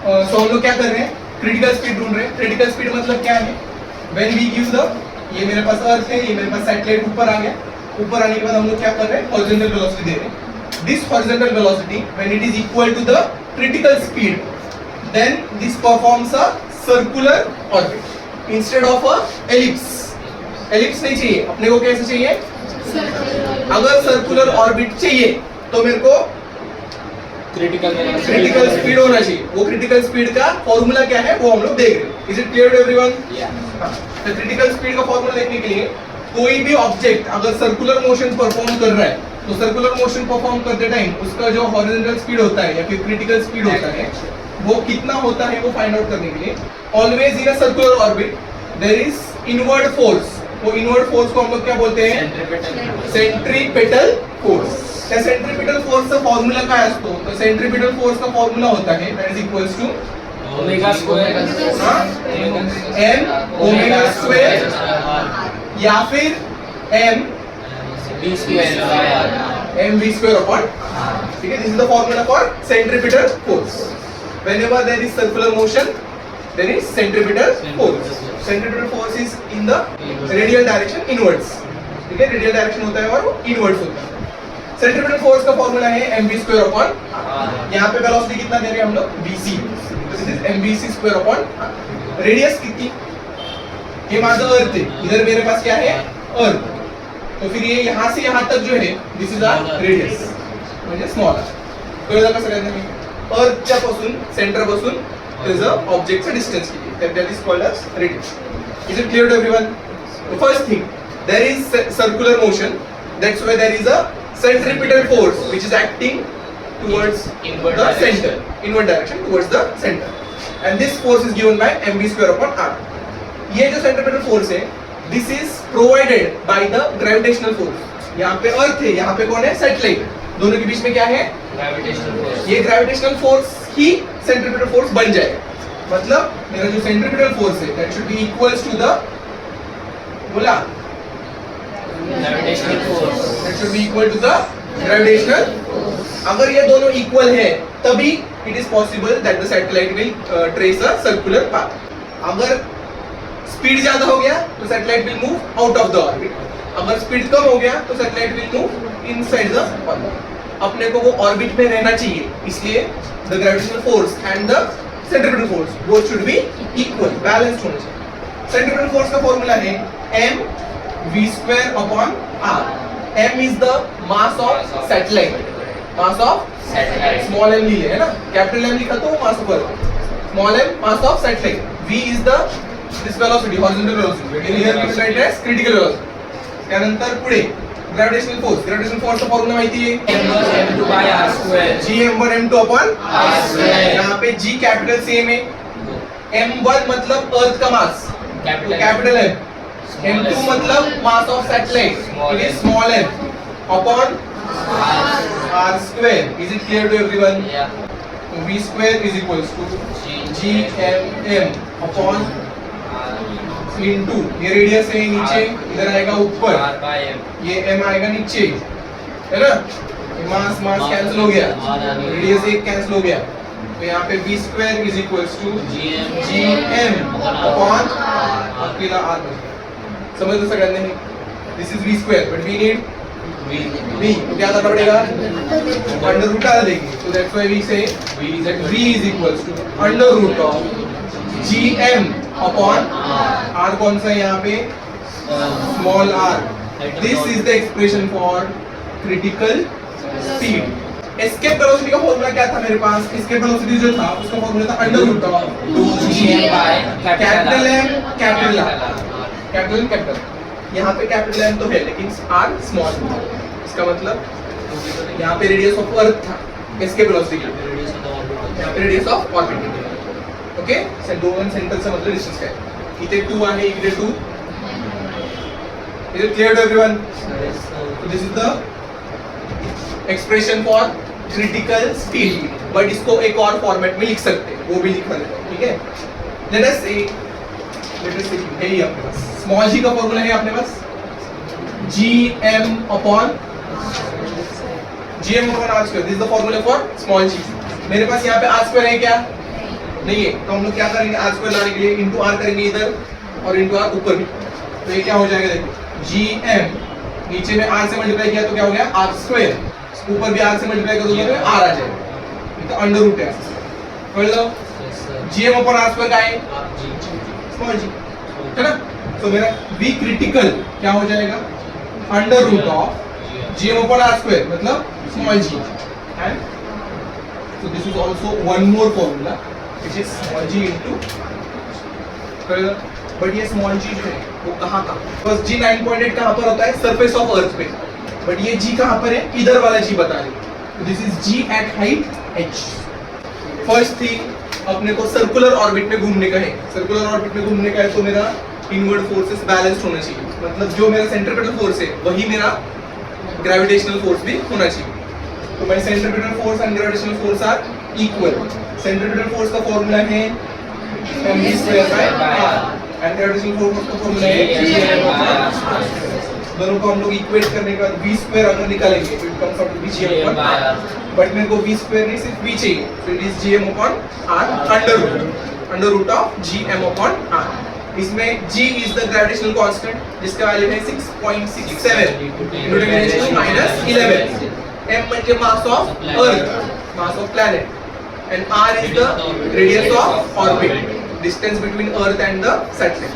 सो हम लोग क्या कर रहे हैं, क्रिटिकल स्पीड ढूंढ रहे हैं। क्रिटिकल स्पीड मतलब क्या है, व्हेन वी गिव द, ये मेरे पास अर्थ है, ये मेरे पास सैटेलाइट ऊपर आ गया, ऊपर आने के बाद हम लोग क्या कर रहे हैं, हॉरिजॉन्टल वेलोसिटी दे रहे हैं। This horizontal velocity when it is equal to the critical speed, then this performs a circular orbit instead of a ellipse. Ellipse नहीं चाहिए अपने को, कैसे चाहिए, अगर सर्कुलर ऑर्बिट चाहिए तो मेरे को क्रिटिकल स्पीड होना चाहिए। वो क्रिटिकल स्पीड का फॉर्मूला क्या है वो हम लोग देख रहे हैं। Is it clear to everyone? तो क्रिटिकल स्पीड का फॉर्मूला देखने के लिए, कोई भी ऑब्जेक्ट अगर सर्कुलर मोशन परफॉर्म कर रहा है तो सर्कुलर मोशन परफॉर्म करते टाइम उसका जो हॉरिजॉन्टल स्पीड होता है या फिर क्रिटिकल स्पीड होता है वो कितना होता है वो फाइंड आउट करने के लिए, always in a circular orbit there is inward force. वो इनवर्ड फोर्स को हम लोग क्या बोलते हैं, सेंट्रीपेटल फोर्स। त्या सेंट्रीपिटल फोर्सचा फॉर्म्युला काय असतो, तो सेंट्रीपिटल फोर्स का फॉर्म्युला होता है that is equals to omega square m omega square या फिर m v स्क्वायर अपॉन, ठीक है। This is the formula for centripetal force. Whenever there is circular motion there is centripetal force. Centripetal force is in the radial direction inwards, ठीक है, radial direction होता है और वो इनवर्ड्स होता है। सेंट्रीपिटल फोर्स का फॉर्मूला है mv स्क्वायर अपॉन, यहाँ पे वेलोसिटी कितना दे रहे हैं हम लोग, vc, this is mvc square upon radius कितनी, ये माझा अर्थ है, इधर मेरे पास क्या है, अर्थ, तो फिर ये यहाँ से यहाँ तक जो है दिस इज आवर रेडियस म्हणजे स्मॉल आर। कळलं का सगळ्यांना? अर्थच्या पासून सेंटर पासून त्याचा ऑब्जेक्टचा डिस्टन्स किती, that is called as radius. Is it clear to everyone? The first thing, there is circular motion, that's why there is a centripetal force which is acting towards the center, inward direction towards the center, and this force is given by mv square upon r. ये जो centripetal force है this is provided by the gravitational force. यहाँ पे अर्थ है, यहाँ पे कौन है, सैटेलाइट, दोनों के बीच में क्या है, ग्रेविटेशनल फोर्स। ये ग्रेविटेशनल फोर्स ही सेंट्रीपिटल फोर्स बन जाएगा। मतलब मेरा जो सेंट्रीपिटल फोर्स है that should be equals to the, बोला, gravitational force, that should be equal to the gravitational force. अगर ये दोनों इक्वल है तभी it is possible that the satellite will trace a circular path. अगर स्पीड ज्यादा हो गया तो satellite will move out of the orbit, अगर स्पीड कम हो गया तो satellite will move inside the orbit. अपने को वो ऑर्बिट में रहना चाहिए, इसलिए the gravitational force and the centripetal force both should be equal, balanced होना चाहिए। सेंट्रीपिटल फोर्स का फॉर्मूला है m v square upon r. m is the mass of satellite, mass of satellite, small m लिखे है ना, capital m लिखा तो mass of earth, small m mass of satellite, v is the this velocity, horizontal velocity, here given right as critical velocity. त्यानंतर पुढे gravitational force, gravitational force का formula माहिती है, m2 by r square, gm1 m2 upon r square। यहाँ पे g capital same है, m1 मतलब अर्थ का मास, कैपिटल m, m2 मतलब mass of satellite, it is small m upon r square. Is it clear to everyone? v square is equals to gmm upon into, ये radius है नीचे, इधर आएगा ऊपर, ये m आएगा नीचे, है ना, मास मास कैंसिल हो गया, रेडियस एक कैंसिल हो गया, तो यहाँ पे v square is equals to gm upon अकेला r। समझ लो सगळ्यांनी, this is v square but we need v, तो क्या करना पड़ेगा, अंडर रूट डाल देंगे, so that's why we say v is equals to under root of gm upon r, कौन सा है यहाँ पे, small r। This is the expression for critical speed. Escape velocity का फॉर्मूला क्या था मेरे पास, एस्केप वेलोसिटी जो था उसका फॉर्मूला था under root of 2gm by capital m capital r, capital capital, यहाँ पे कैपिटल M तो है लेकिन R स्मॉल, इसका मतलब यहाँ पे रेडियस ऑफ अर्थ था, एस्केप वेलोसिटी यहाँ पे रेडियस ऑफ ऑर्बिट, ओके। दोन सेंटर से मतलब डिस्टेंस काय, इथे 2 आहे, इकडे 2, is it clear to everyone? This is the expression for critical speed, but इसको एक और फॉर्मेट में लिख सकते हैं, वो भी लिखा देता हूं, ठीक है। लेट अस से है ही अपने पास स्मॉल g का फॉर्मूला है अपने पास gm upon r square, this is the formula for small g। मेरे पास यहाँ पे r स्क्वायर है क्या, नहीं है, तो हम लोग क्या करेंगे, आर स्क्वायर लाने के लिए इंटू आर करेंगे इधर और इंटू आर ऊपर भी, तो ये क्या हो जाएगा देखो जी एम, नीचे में आर से मल्टीप्लाई किया तो क्या हो गया आर स्क्वायर, ऊपर भी आर से मल्टीप्लाई कर दोगे तो आर आ जाएगा, तो अंडर रूट है, समझ लो G M upon are square का है स्मॉल जी, है ना। तो मेरा v क्रिटिकल क्या हो जाएगा under root of G M upon are square मतलब small G, and so this is also one more formula which is small g into, but ये स्मॉल g जो है वो कहाँ का, बस g 9.8 कहाँ पर होता है सरफेस ऑफ अर्थ पे, बट ये g कहाँ पर है इधर वाला g बता रहे, this is g at height h। First thing अपने को सर्कुलर ऑर्बिट में घूमने का है, सर्कुलर ऑर्बिट में घूमने का है तो मेरा इनवर्ड फोर्सेस बैलेंस्ड होना चाहिए, मतलब जो मेरा सेंट्रीपिटल फोर्स है वही मेरा ग्रेविटेशनल फोर्स भी होना चाहिए, तो भाई centripetal force and gravitational force are equal, centripetal force का फार्मूला है mv square by r and gravitational force का फार्मूला है gm/r, दोनों को हम लोग इक्वेट करने के बाद v स्क्वायर अगर निकालेंगे तो it comes out to be gm/r, but मेरे को v स्क्वायर नहीं सिर्फ v चाहिए, so it is gm/r under root of gm/r। इसमें g is the gravitational constant जिसका वैल्यू है 6.67 into 10⁻⁻11, m म्हणजे mass of Earth, mass of planet, and r is the radius of orbit, distance between Earth and the satellite.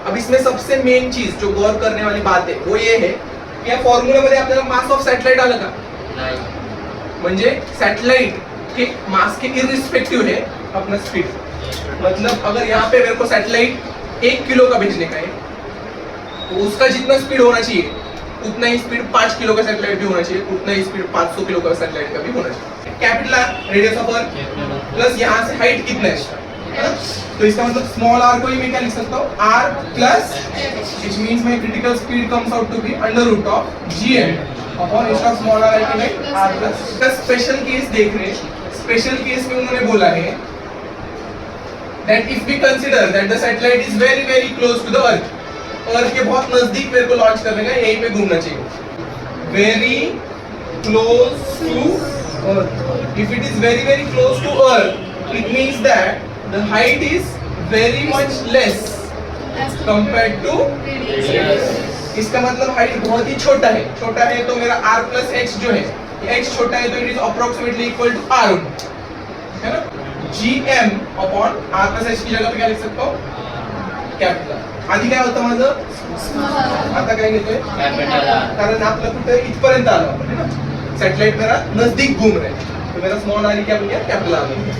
अब इसमें सबसे main चीज जो गौर करने वाली बात है वो ये है कि या फॉर्म्युला मध्ये आपल्याला मास ऑफ सैटेलाइट आलं का नाही, म्हणजे सैटेलाइट के मास के इररिस्पेक्टिव है अपना स्पीड, मतलब अगर यहाँ पे मेरे को सैटेलाइट 1 किलो का भेजने का है तो उसका जितना स्पीड होना चाहिए उतना ही स्पीड 5 किलो का सैटेलाइट भी होना चाहिए, उतना ही स्पीड 500 किलो का सैटेलाइट का भी होना चाहिए। Capital R radius of earth plus यहाँ से हाइट कितना है, तो इसका मतलब स्मॉल आर को ही मैं क्या लिख सकता हूँ R plus, which means my critical speed comes out to be under root of GM upon इसका small R I like R plus. इसका स्पेशल केस देख रहे हैं, स्पेशल केस में उन्होंने बोला है that if we consider that the satellite is very very close to the earth, अर्थ के बहुत नजदीक मेरे को लॉन्च करने का, यहीं पे घूमना चाहिए, very close to earth, if it is very very close to earth it means that the height is very much less compared to radius, इसका मतलब हाइट बहुत ही छोटा है, छोटा है तो मेरा r plus h जो है, h छोटा है तो it is approximately equal to r, है ना। gm upon r plus h की जगह पे क्या लिख सकता हूँ कैपिटल, आधी काय होतं माझं, आता काय घेतोय कैपिटल r, कारण आपलं कुठे इथपर्यंत आलो आपण, है ना, सैटेलाइट मेरा नजदीक घूम रहा है तो मेरा स्मॉल r क्या बन गया कैपिटल r बन गया।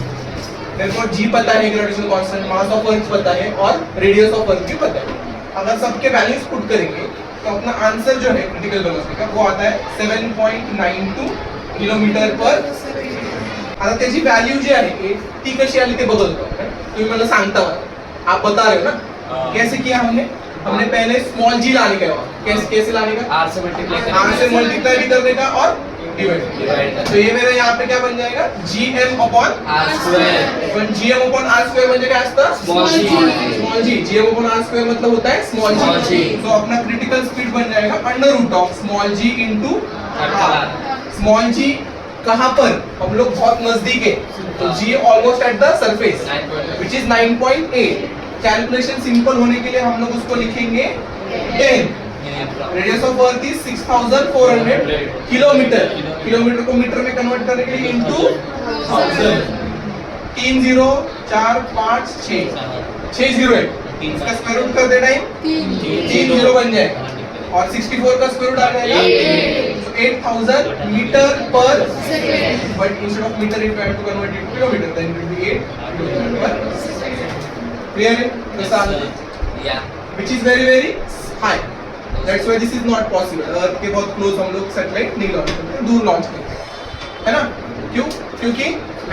मेरे को g पता है, ग्रेविटेशनल कांस्टेंट, मास ऑफ अर्थ पता है और रेडियस ऑफ अर्थ भी पता है, अगर सबके वैल्यूज पुट करेंगे तो अपना आंसर जो है क्रिटिकल वेलोसिटी का वो आता है 7.92 किलोमीटर पर। आता त्याची व्हॅल्यू जी आहे ती कशी आली ते बदलतो, तुम्ही मला सांगता, आप बता रहे हो ना कैसे किया हमने पहले स्मॉल जी लाने का, कैसे लाने का, आर से मल्टीप्लाई भी करने का और डिवाइड, तो ये मेरा यहाँ पे क्या बन जाएगा gm अपॉन आर स्क्वायर, पण gm अपॉन आर स्क्वायर म्हणजे काय असतं small g, gm upon are square मतलब होता है स्मॉल जी, तो अपना क्रिटिकल स्पीड बन जाएगा under root of small G into R. Small G कहाँ पर, हम लोग बहुत नजदीक है तो g almost at the surface which is 9.8, calculation simple होने के लिए हम लोग उसको लिखेंगे 10, radius of earth is 6400 kilometre, kilometre को मीटर में कन्वर्ट करने के लिए इनटू 1000, 3 0 4 5 6 0 है, इसका स्क्वायर रूट कर दे टाइम 3 0 बन जाएगा और 64 का स्क्वायर रूट आ जाएगा 8000 metre per second, but instead of metre if you have to convert it kilometre then it will be 8 kilometre per second. Clear है कैसा या, which is very very high, that's why this is not possible, earth के बहुत close हम लोग satellite नहीं launch करते, दूर लॉन्च करते हैं, है ना, क्यों, क्योंकि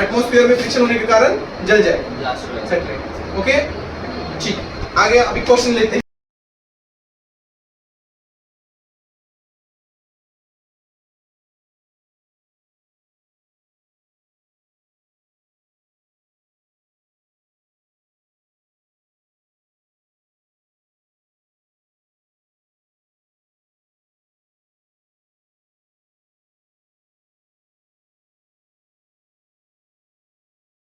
एटमॉस्फेयर में फ्रिक्शन होने के कारण जल जाए सैटेलाइट। ओके ठीक, आगे अभी क्वेश्चन लेते हैं।